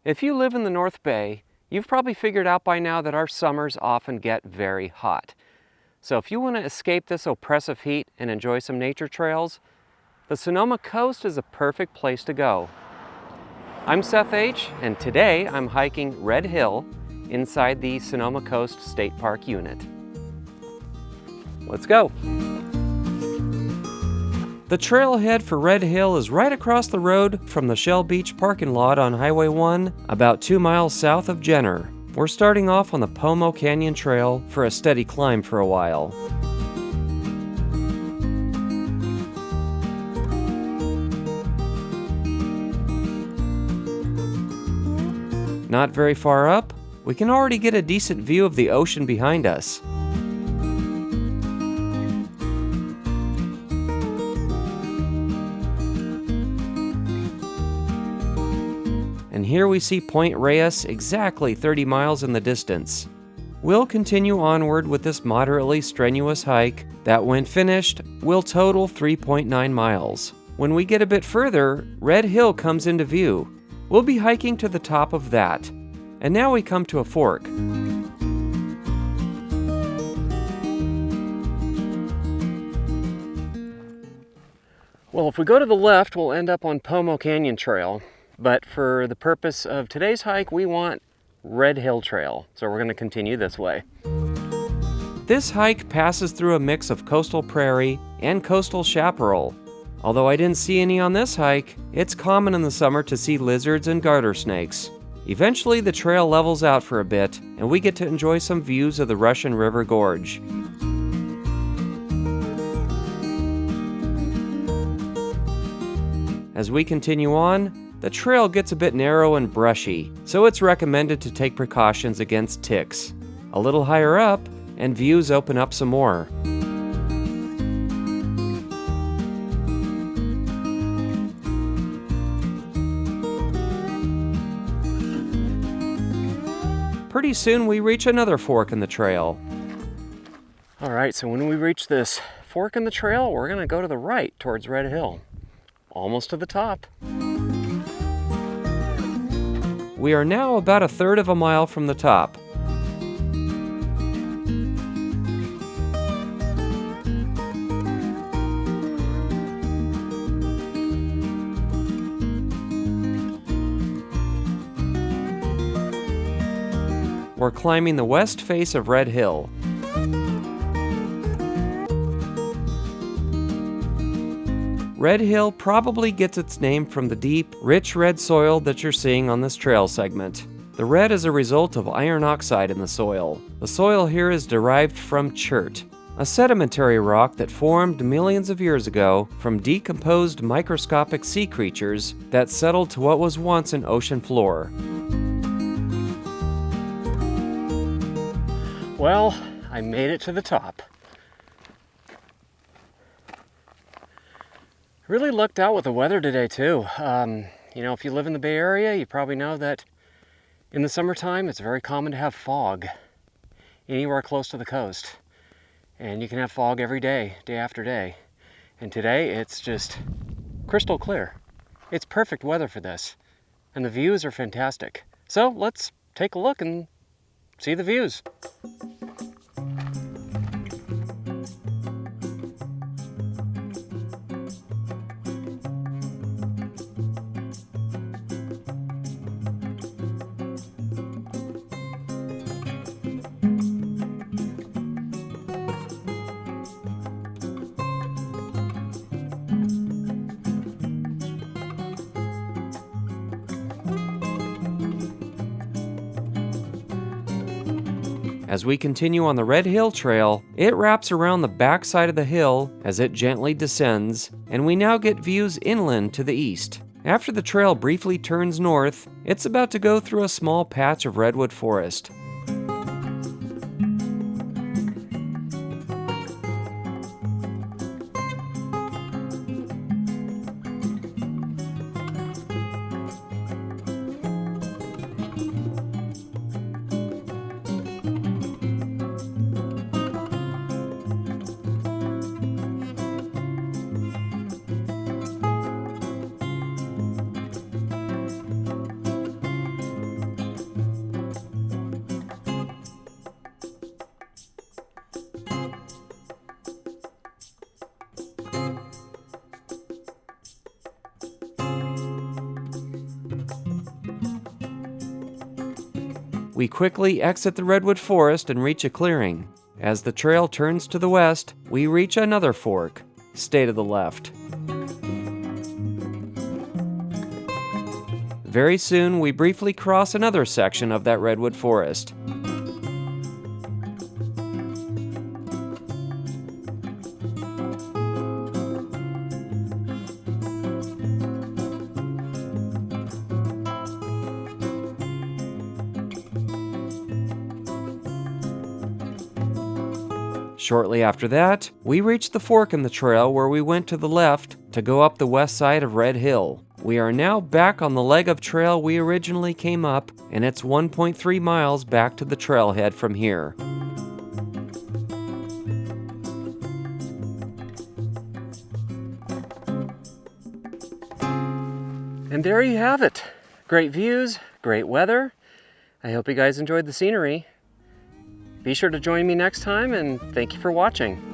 If you live in the North Bay, you've probably figured out by now that our summers often get very hot. So if you want to escape this oppressive heat and enjoy some nature trails, the Sonoma coast is a perfect place to go. I'm Seth H., and today I'm hiking Red Hill inside the Sonoma Coast State Park unit. Let's go. The trailhead for Red Hill is right across the road from the Shell Beach parking lot on Highway 1, about 2 miles south of Jenner. We're starting off on the Pomo Canyon Trail for a steady climb for a while. Not very far up, we can already get a decent view of the ocean behind us. And here we see Point Reyes exactly 30 miles in the distance. We'll continue onward with this moderately strenuous hike that, when finished, will total 3.9 miles. When we get a bit further, Red Hill comes into view. We'll be hiking to the top of that. And now we come to a fork. Well, if we go to the left, we'll end up on Pomo Canyon Trail. But for the purpose of today's hike, we want Red Hill Trail. So we're going to continue this way. This hike passes through a mix of coastal prairie and coastal chaparral. Although I didn't see any on this hike, it's common in the summer to see lizards and garter snakes. Eventually, the trail levels out for a bit, and we get to enjoy some views of the Russian River Gorge. As we continue on, the trail gets a bit narrow and brushy, so it's recommended to take precautions against ticks. A little higher up, and views open up some more. Pretty soon we reach another fork in the trail. All right, so when we reach this fork in the trail, we're gonna go to the right towards Red Hill. Almost to the top. We are now about 1/3 of a mile from the top. We're climbing the west face of Red Hill. Red Hill probably gets its name from the deep, rich red soil that you're seeing on this trail segment. The red is a result of iron oxide in the soil. The soil here is derived from chert, a sedimentary rock that formed millions of years ago from decomposed microscopic sea creatures that settled to what was once an ocean floor. Well, I made it to the top. Really lucked out with the weather today too. If you live in the Bay Area, you probably know that in the summertime it's very common to have fog anywhere close to the coast. And you can have fog every day, day after day. And today it's just crystal clear. It's perfect weather for this. And the views are fantastic. So let's take a look and see the views. As we continue on the Red Hill Trail, it wraps around the back side of the hill as it gently descends, and we now get views inland to the east. After the trail briefly turns north, it's about to go through a small patch of redwood forest. We quickly exit the redwood forest and reach a clearing. As the trail turns to the west, we reach another fork. Stay to the left. Very soon, we briefly cross another section of that redwood forest. Shortly after that, we reached the fork in the trail where we went to the left to go up the west side of Red Hill. We are now back on the leg of trail we originally came up, and it's 1.3 miles back to the trailhead from here. And there you have it. Great views, great weather. I hope you guys enjoyed the scenery. Be sure to join me next time, and thank you for watching.